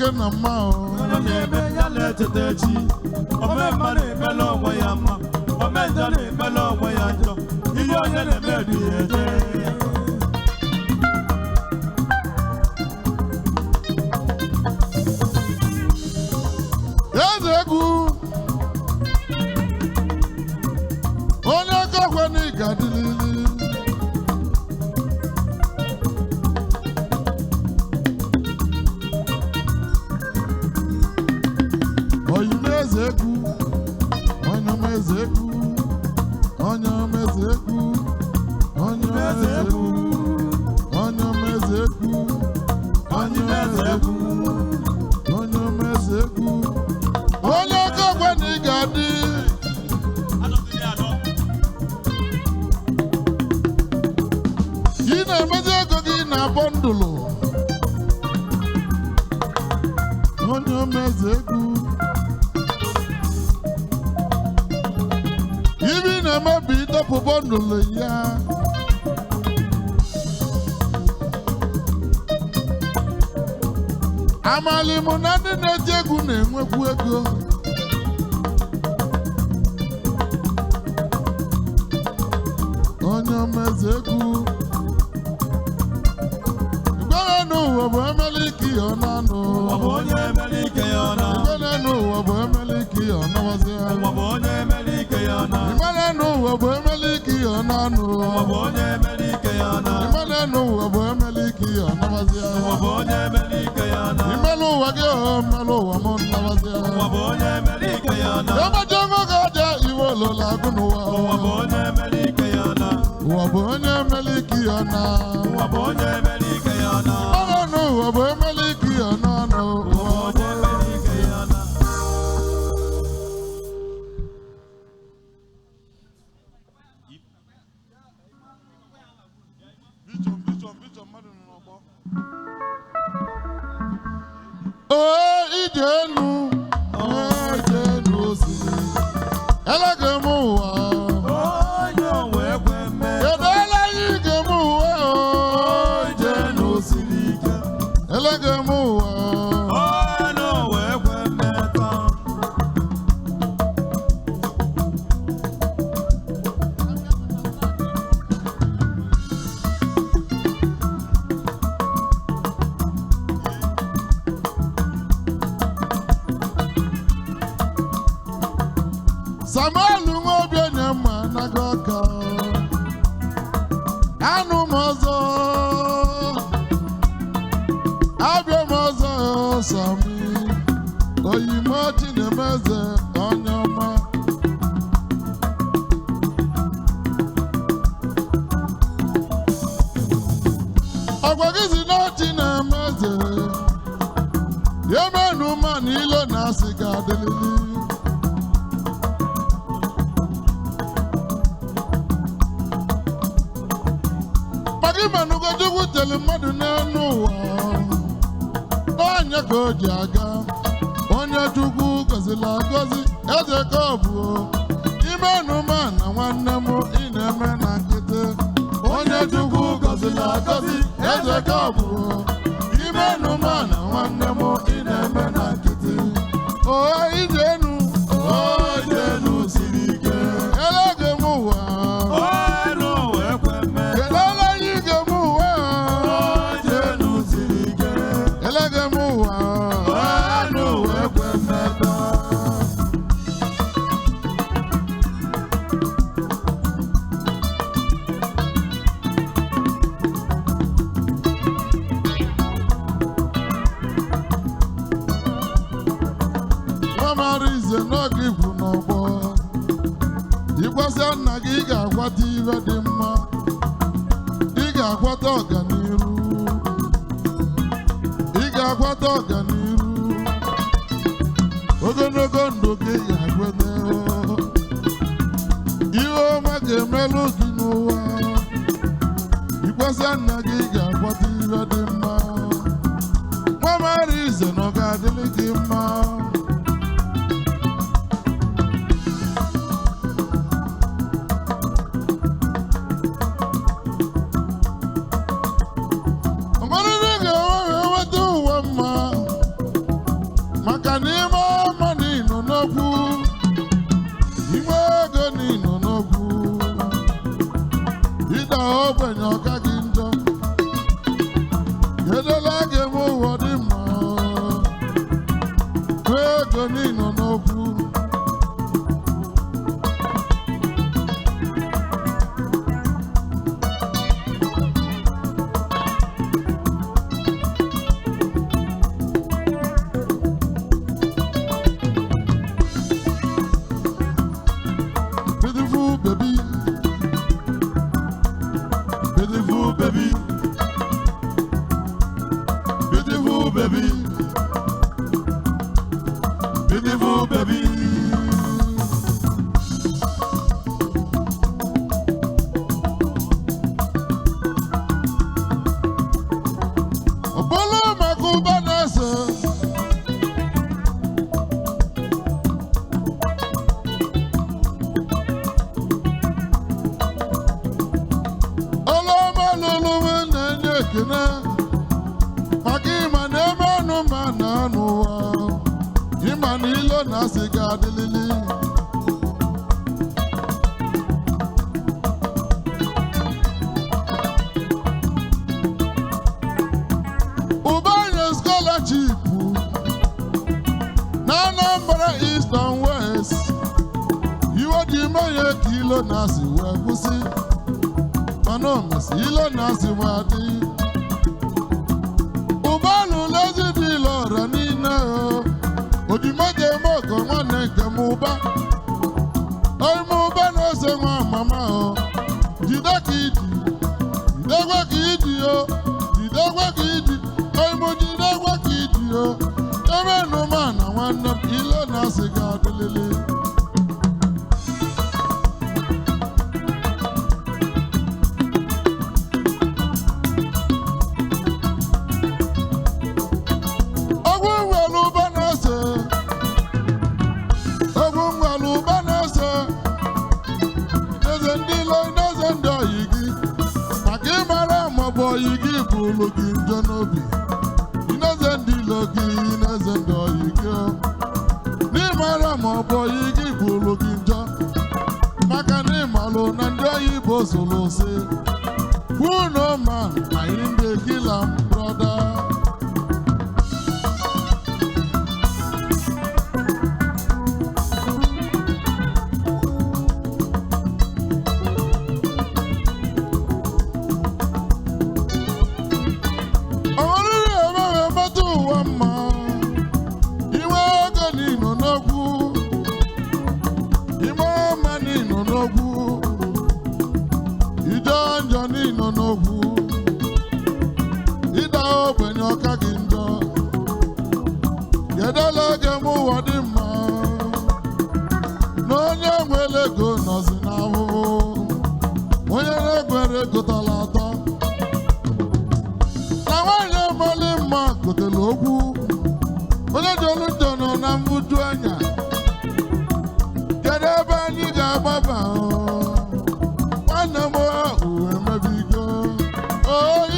nwoke na mma onye na-eme ya na-echeta echi omemma na-emela onwe ya mma omenjọ na-emela onwe ya njọ ihe onye na-eme dị eje eze egwu onye kakwe n'ịga dịlili oyimeze egwu onye meze egwu onye meze egwu onye meze egwu onye meze egwu onye meze egwu onye meze egwu onye kakwe n'ịga dị gị na-emezi ego gị na bọndụlụ onye meze egwu ibi na-emebi ịdọpụ bọndụlụ ya amali mụ na ndị na-eji egwu na-enwekwu ego onye meze egwu igbere n'ụwa bụ emeli ike ya ọ na-anụ onye emeli ike ya ọ na igbere n'ụwa bụ emeli ike ya ọ na-wazi onye emeli ike ya ọ na igbere n'ụwa bụ emeli ike ya ọ na-anụ onye emeli ike ya ọ na igbere n'ụwa bụ emeli ike ya ọ na-wazi onye emeli ike ya ọ na imelu ụwa gị ọ melu ụwa m na-wazi onye emeli ike ya ọ na emeji ọṅụ ga-aja iwe olola agụ n'ụwa onye emeli ike ya ọ na ụwa bụ onye emeli ike ya ọ na onye emeli ike ya ọ na igbere n'ụwa bụ emeli ike ya ọ na-anụ onye emeli ike ya ọ na ije enu ije enu osimiri elege m ụwa onye onwe ekwe mme kedu eleghị ige m ụwa ije enu osiri ike elege m ụwa onye onwe ekwe mme taa Samuel nwobi onye mma naga ọka anụ m ọzọ abịa m ọzọ sami oyimo Chinemeze onye ọma ọgwa gị si na Chinemeze ya menu ma na ilo na asị ga-adịlili maka imenugo Chukwu tele mmadụ n'elu ụwa onye ka o ji aga onye Chukwu gọziri agọzi eze ka ọ bụ imenuma na nwanne m ị na-eme na nkịtị onye Chukwu gọziri agọzi eze ka ọ bụ imenuma na nwanne m ị na-eme na nkịtị o ije enu o ije enu siri ike elege m ụwa onye onwe ekwe mme kedụla anyị ige m ụwa onye enu siri ike elege m ụwa onye onwe ekwe mme taa nwamara ize n'oge ikwu n'ọgbọ ịgbasịa nna gị ị ga-akwata ibe dị mma ị ga-akwata ọganiru ị ga-akwata ọganiru ogologo ndụ gị ga-akwete ihe ọma ga-emelụ gị n'ụwa ịgbasịa nna gị ị ga-akwata ibe dị mma nwamara ize na ọ ga-adịrị gị mma ekene maka ịma na ebe ọnụ ma na n'ụwa ịma na ilo na asị ga-adịlili ụbanye scholarship na Anambra East and West iwe dị ime ya ka ilo na asị wee kwụsị mana o mesi ilo na asị wee adị ụbalụ lezi dị ile ọra niile ojimoto eme ọgọ nwanne nke m ụba ime ụba na-ese nwa mama jide ka iji jidekwe ka iji jidekwe ka iji ime jidekwe ka iji ebe nụma na nwanne m ilo na asị ga-adịlili oyi gị bụrụ gị njọ n'obi ineze ndị ilo gị ineze ndị oyi gị n'ịmara ma ọ bụ oyi gị bụrụ gị njọ maka na ịmalụ na ndị oyi bụ solo si no man anyị ndị kila m brọda onye dị olu ntọ nọ na mbuju anya kedu ebe anyị ga-agbaba nwanne m uwe mebigo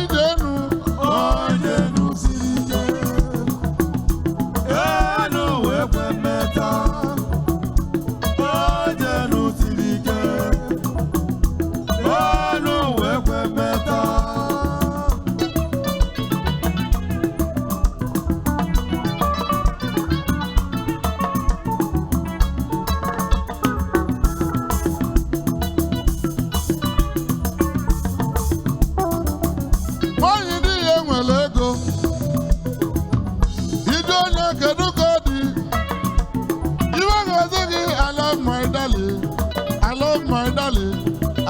ijenu siri ike enu wee kwe mmeta ojenu siri ike enu wee kwe mmeta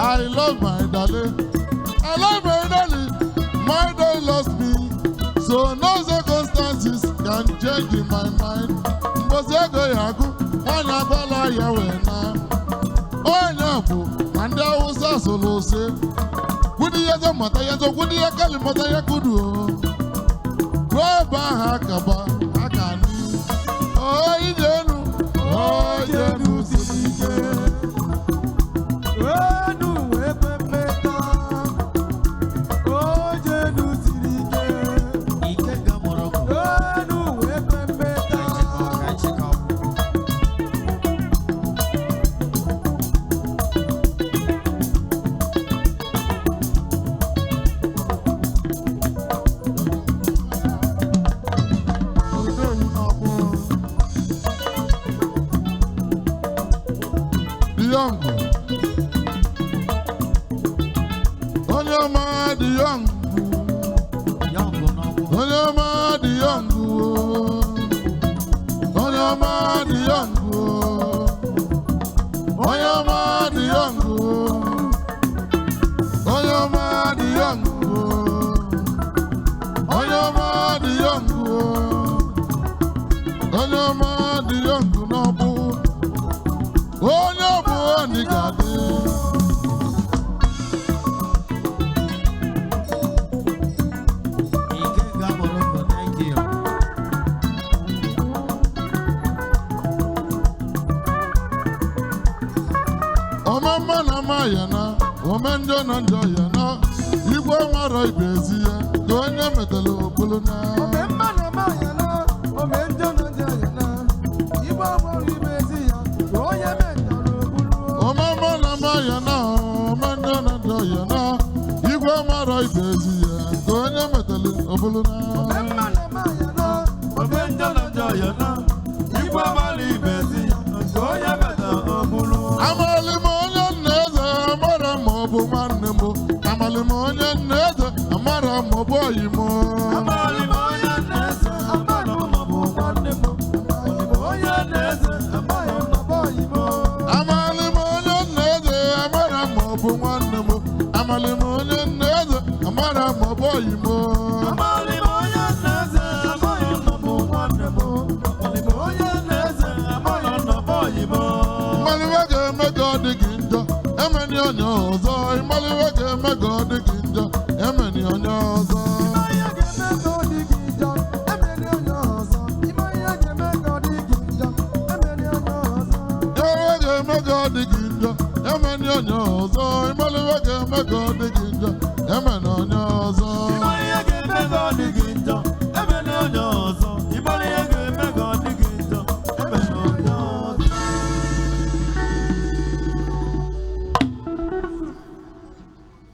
I love my darling. I love my darling. My darling lost me, so no circumstances can change in my mind. Mbosi ego yagu, wanya bala ya wena. Onya bu, manda usa solo se. Kudi yazo mata yazo, kudi yakali mata yakudu. Waba hakaba, hakani. Ijenu sike. Ikenga morroco. Omemma na mayana, omendo na njoyana, igwe nwaro ibezie. ka onye metala obulu na omemma na maya na omendo na ndo ya na igwe mara ibezi ya ka onye metala obulu na amali m onye nna-eze amara ma ọ bụ nwanne m amali m onye nna-eze amara ma ọ bụ oyi m amali m onye nna-eze amara ma ọ bụ nwanne m onye nna-eze amara ma ọ bụ oyi m amali m onye nna-eze amara ma ọ bụ nwanne m amali m onye nna-eze amara ma ọ bụ oyi m amali m onye nna-eze amara ma ọ bụ nwanne m amali m onye nna-eze amara ma ọ bụ oyi m Maliwe ga-eme ka ọ dị gị njọ emeni onye ọzọ ịmaliwe ga-eme ka ọ dị gị njọ emeni onye ọzọ Yọrọ ga-eme ka ọ dị gị njọ emeni onye ọzọ ịmaliwe ga-eme ka ọ dị gị njọ emeni